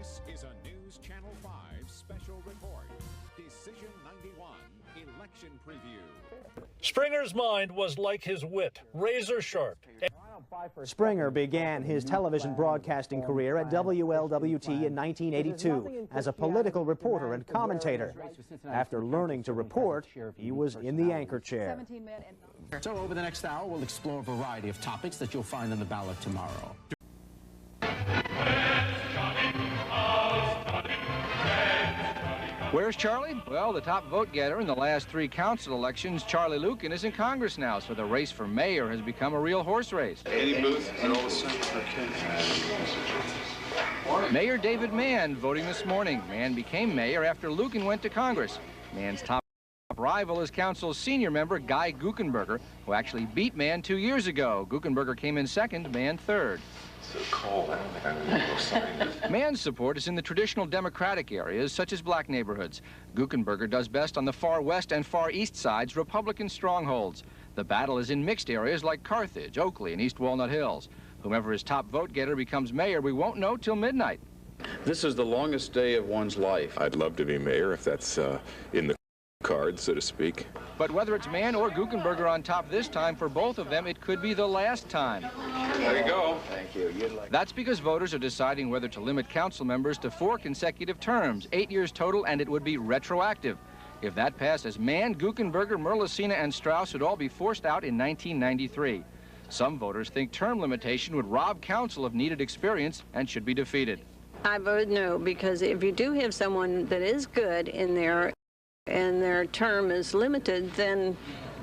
This is a News Channel 5 special report. Decision 91, election preview. Springer's mind was like his wit, razor sharp. Springer began his television broadcasting career at WLWT in 1982 as a political reporter and commentator. After learning to report, he was in the anchor chair. So over the next hour, we'll explore a variety of topics that you'll find on the ballot tomorrow. Where's Charlie? Well, the top vote getter in the last 3 council elections, Charlie Luken, is in Congress now, so the race for mayor has become a real horse race. Any booth? Okay. Mayor David Mann voting this morning. Mann became mayor after Luken went to Congress. Mann's top rival is council's senior member, Guy Guckenberger, who actually beat Mann 2 years ago. Guckenberger came in second, Mann third. So cold out there. Mann's support is in the traditional Democratic areas, such as black neighborhoods. Guckenberger does best on the far west and far east sides, Republican strongholds. The battle is in mixed areas like Carthage, Oakley, and East Walnut Hills. Whomever his top vote getter becomes mayor, we won't know till midnight. This is the longest day of one's life. I'd love to be mayor if that's in the cards, so to speak. But whether it's Mann or Guckenberger on top this time, for both of them, it could be the last time. There you go. Thank you. That's because voters are deciding whether to limit council members to 4 consecutive terms, 8 years total, and it would be retroactive. If that passes, Mann, Guckenberger, Merlicina, and Strauss would all be forced out in 1993. Some voters think term limitation would rob council of needed experience and should be defeated. I vote no, because if you do have someone that is good in there and their term is limited, then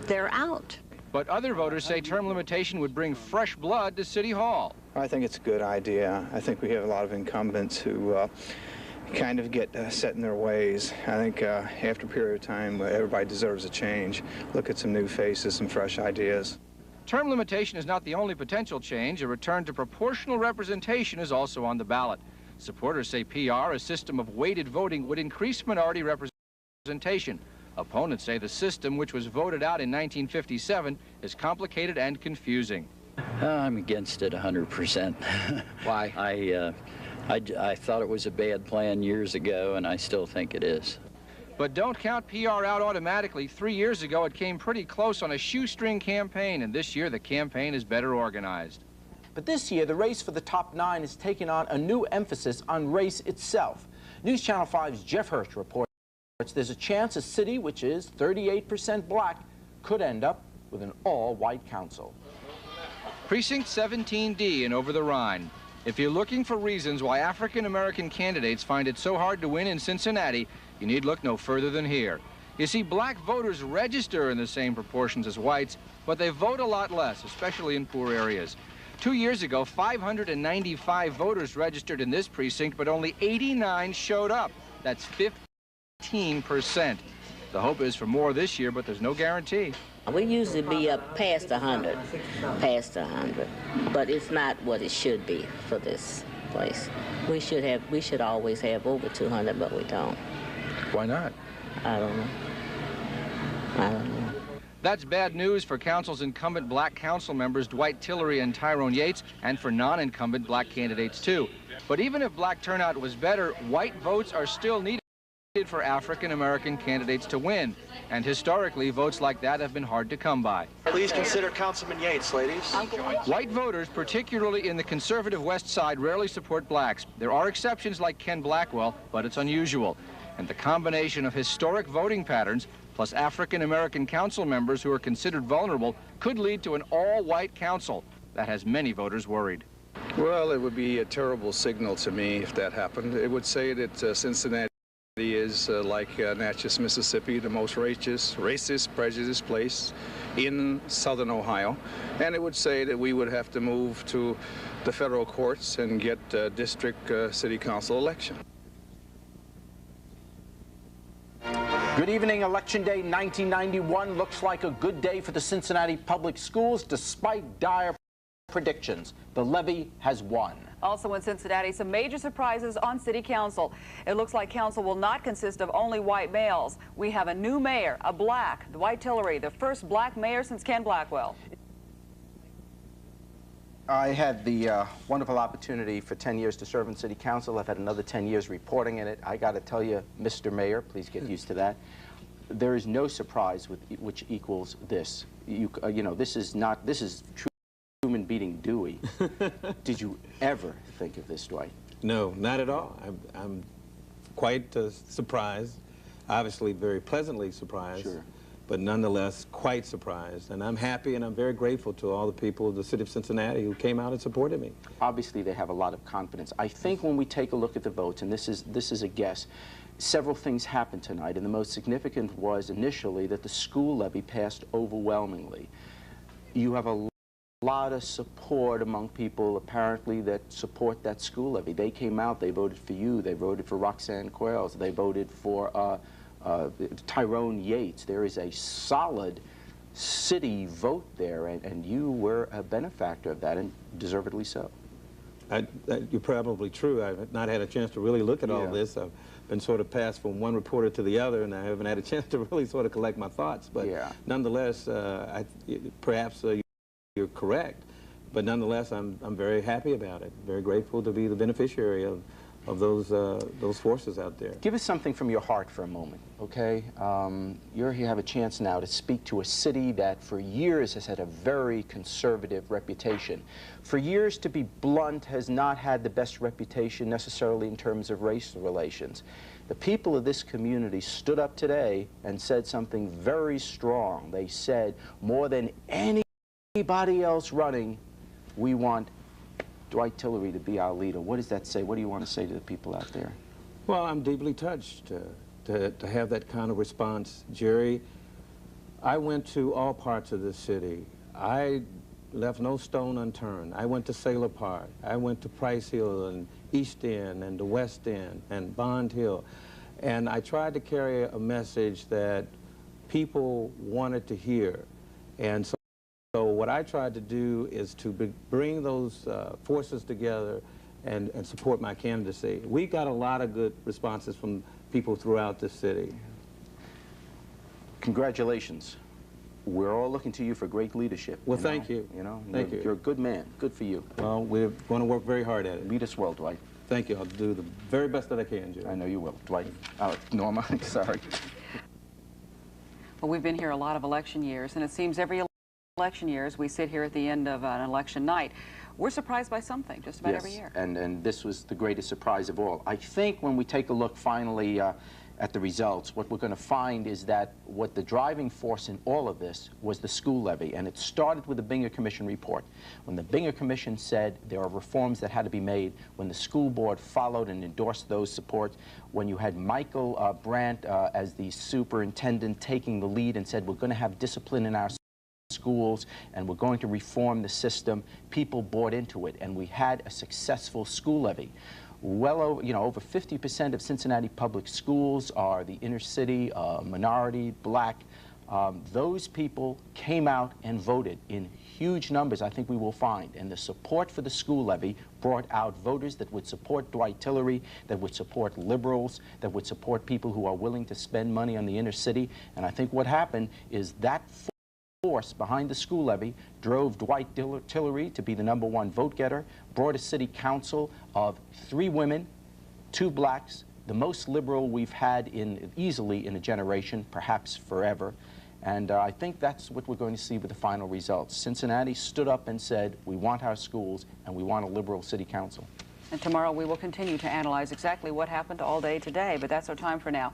they're out. But other voters say term limitation would bring fresh blood to City Hall. I think it's a good idea. I think we have a lot of incumbents who kind of get set in their ways. I think after a period of time, everybody deserves a change. Look at some new faces, some fresh ideas. Term limitation is not the only potential change. A return to proportional representation is also on the ballot. Supporters say PR, a system of weighted voting, would increase minority representation. Opponents say the system, which was voted out in 1957, is complicated and confusing. I'm against it 100%. Why? I thought it was a bad plan years ago, and I still think it is. But don't count PR out automatically. 3 years ago, it came pretty close on a shoestring campaign, and this year the campaign is better organized. But this year, the race for the top 9 is taking on a new emphasis on race itself. News Channel 5's Jeff Hirsh reports there's a chance a city which is 38% black could end up with an all-white council. Precinct 17D in Over the Rhine. If you're looking for reasons why African-American candidates find it so hard to win in Cincinnati, you need look no further than here. You see, black voters register in the same proportions as whites, but they vote a lot less, especially in poor areas. 2 years ago, 595 voters registered in this precinct, but only 89 showed up. That's 15%. The hope is for more this year, but there's no guarantee. We usually be up past 100, but it's not what it should be for this place. We should always have over 200, but we don't. Why not? I don't know. That's bad news for council's incumbent black council members Dwight Tillery and Tyrone Yates, and for non-incumbent black candidates too. But even if black turnout was better, white votes are still needed for African-American candidates to win, and historically votes like that have been hard to come by. Please consider Councilman Yates, ladies. White voters, particularly in the conservative West Side, rarely support blacks. There are exceptions like Ken Blackwell, but it's unusual. And the combination of historic voting patterns plus African-American council members who are considered vulnerable could lead to an all-white council. That has many voters worried. Well, it would be a terrible signal to me if that happened. It would say that Cincinnati is like Natchez, Mississippi, the most racist, prejudiced place in southern Ohio. And it would say that we would have to move to the federal courts and get a district city council election. Good evening. Election Day 1991 looks like a good day for the Cincinnati public schools despite dire predictions. The levy has won. Also in Cincinnati, some major surprises on City Council. It looks like council will not consist of only white males. We have a new mayor, a black, Dwight Tillery, the first black mayor since Ken Blackwell. I had the wonderful opportunity for 10 years to serve in City Council. I've had another 10 years reporting in it. I got to tell you, Mr. Mayor, please get used to that. There is no surprise with which equals this. You know, this is Truman beating Dewey. Did you ever think of this, Dwight? No, not at all. I'm quite surprised, obviously very pleasantly surprised. Sure. But nonetheless quite surprised. And I'm happy and I'm very grateful to all the people of the city of Cincinnati who came out and supported me. Obviously, they have a lot of confidence. I think when we take a look at the votes, and this is a guess, several things happened tonight, and the most significant was initially that the school levy passed overwhelmingly. You have a lot of support among people, apparently, that support that school levy. They came out, they voted for you, they voted for Roxanne Quayles, they voted for Tyrone Yates. There is a solid city vote there, and you were a benefactor of that, and deservedly so. You're probably true. I've not had a chance to really look at all this. I've been sort of passed from one reporter to the other, and I haven't had a chance to really sort of collect my thoughts. But nonetheless, perhaps you're correct. But nonetheless, I'm very happy about it. Very grateful to be the beneficiary of those forces out there. Give us something from your heart for a moment, okay? You have a chance now to speak to a city that for years has had a very conservative reputation. For years, to be blunt, has not had the best reputation necessarily in terms of race relations. The people of this community stood up today and said something very strong. They said, more than anybody else running, we want Dwight Tillery to be our leader. What does that say? What do you want to say to the people out there? Well, I'm deeply touched to have that kind of response, Jerry. I went to all parts of the city. I left no stone unturned. I went to Sailor Park. I went to Price Hill and East End and the West End and Bond Hill. And I tried to carry a message that people wanted to hear. And so what I tried to do is to bring those forces together and support my candidacy. We got a lot of good responses from people throughout the city. Congratulations. We're all looking to you for great leadership. Well, thank you. Thank you. You're a good man. Good for you. Well, we're going to work very hard at it. Lead us well, Dwight. Thank you. I'll do the very best that I can, Jerry. I know you will. Dwight. Norma, sorry. Well, we've been here a lot of election years, and it seems every election years we sit here at the end of an election night. We're surprised by something just about every year. And this was the greatest surprise of all. I think when we take a look finally at the results, what we're going to find is that what the driving force in all of this was the school levy, and it started with the Binger Commission report. When the Binger Commission said there are reforms that had to be made, when the school board followed and endorsed those supports, when you had Michael Brandt as the superintendent taking the lead and said we're going to have discipline in our schools and we're going to reform the system, people bought into it, and we had a successful school levy. Well over, over 50% of Cincinnati public schools are the inner city, minority, black. Those people came out and voted in huge numbers, I think we will find. And the support for the school levy brought out voters that would support Dwight Tillery, that would support liberals, that would support people who are willing to spend money on the inner city. And I think what happened is that force behind the school levy drove Dwight Tillery to be the #1 vote getter, brought a city council of 3 women, 2 blacks, the most liberal we've had easily in a generation, perhaps forever. And I think that's what we're going to see with the final results. Cincinnati stood up and said, we want our schools and we want a liberal city council. And tomorrow we will continue to analyze exactly what happened all day today, but that's our time for now.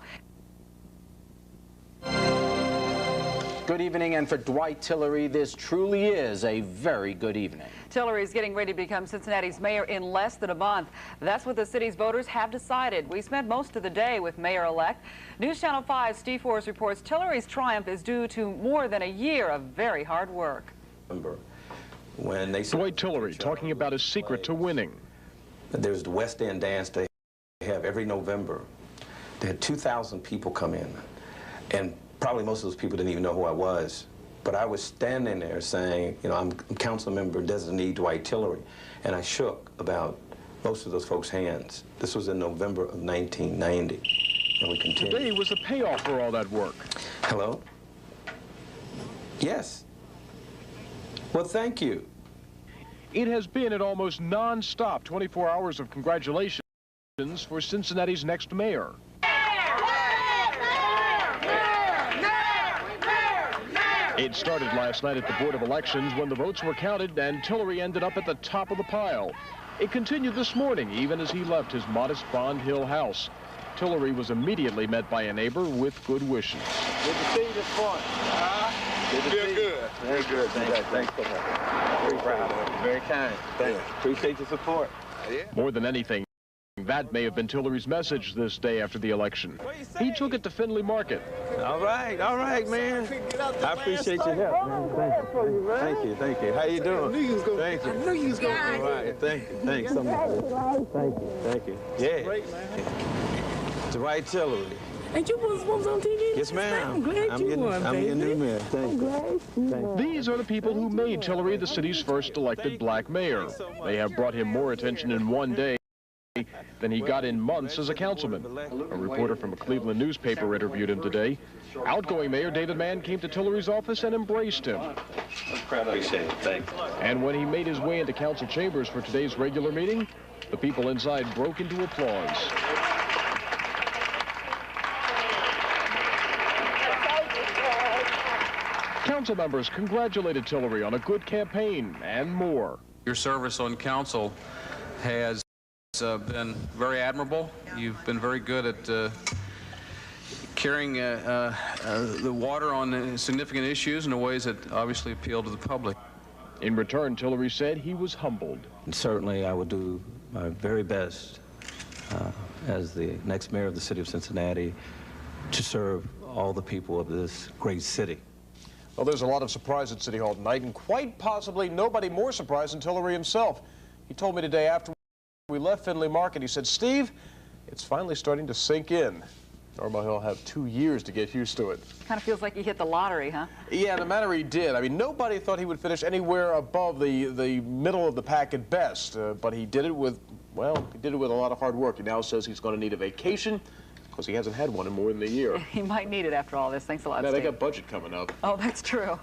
Good evening, and for Dwight Tillery, this truly is a very good evening. Tillery is getting ready to become Cincinnati's mayor in less than a month. That's what the city's voters have decided. We spent most of the day with Mayor-elect. News Channel 5's Steve Forest reports Tillery's triumph is due to more than a year of very hard work. When they Dwight Tillery talking about his secret to winning. There's the West End dance they have every November. They had 2,000 people come in, and probably most of those people didn't even know who I was. But I was standing there saying, I'm council member designee Dwight Tillery, and I shook about most of those folks' hands. This was in November of 1990, and we continued. Today was a payoff for all that work. Hello? Yes. Well, thank you. It has been an almost non-stop 24 hours of congratulations for Cincinnati's next mayor. It started last night at the Board of Elections when the votes were counted and Tillery ended up at the top of the pile. It continued this morning, even as he left his modest Bond Hill house. Tillery was immediately met by a neighbor with good wishes. Good to see you this morning. Good. Very good. Thanks so much. Very proud of you. Very kind. Thanks. Appreciate your support. More than anything, that may have been Tillery's message this day after the election. He took it to Findlay Market. All right, man. I appreciate your help, man. Thank you. How you doing? I knew you was going. Thank you. I knew you was going. All right, thanks so much. Thank you. Yeah. Great, man. Dwight Tillery. And you was on TV? Yes, ma'am. I'm glad you won, I'm your new mayor. Thank you. These are the people who made Tillery the city's first elected black mayor. They have brought him more attention in one day than he got in months as a councilman. A reporter from a Cleveland newspaper interviewed him today. Outgoing Mayor David Mann came to Tillery's office and embraced him. Appreciate it. Thanks. And when he made his way into council chambers for today's regular meeting, the people inside broke into applause. Council members congratulated Tillery on a good campaign and more. Your service on council has been very admirable. You've been very good at carrying the water on significant issues in ways that obviously appeal to the public. In return, Tillery said he was humbled. And certainly I will do my very best as the next mayor of the city of Cincinnati to serve all the people of this great city. Well, there's a lot of surprise at City Hall tonight, and quite possibly nobody more surprised than Tillery himself. He told me today after we left Findlay Market, he said, Steve, it's finally starting to sink in. Norma, he'll have 2 years to get used to it. Kind of feels like he hit the lottery, huh? Yeah, in a manner he did. I mean, nobody thought he would finish anywhere above the middle of the pack at best, but he did it with, well, he did it with a lot of hard work. He now says he's going to need a vacation because he hasn't had one in more than a year. He might need it after all this. Thanks a lot, Now, Steve. they got budget coming up. Oh, that's true.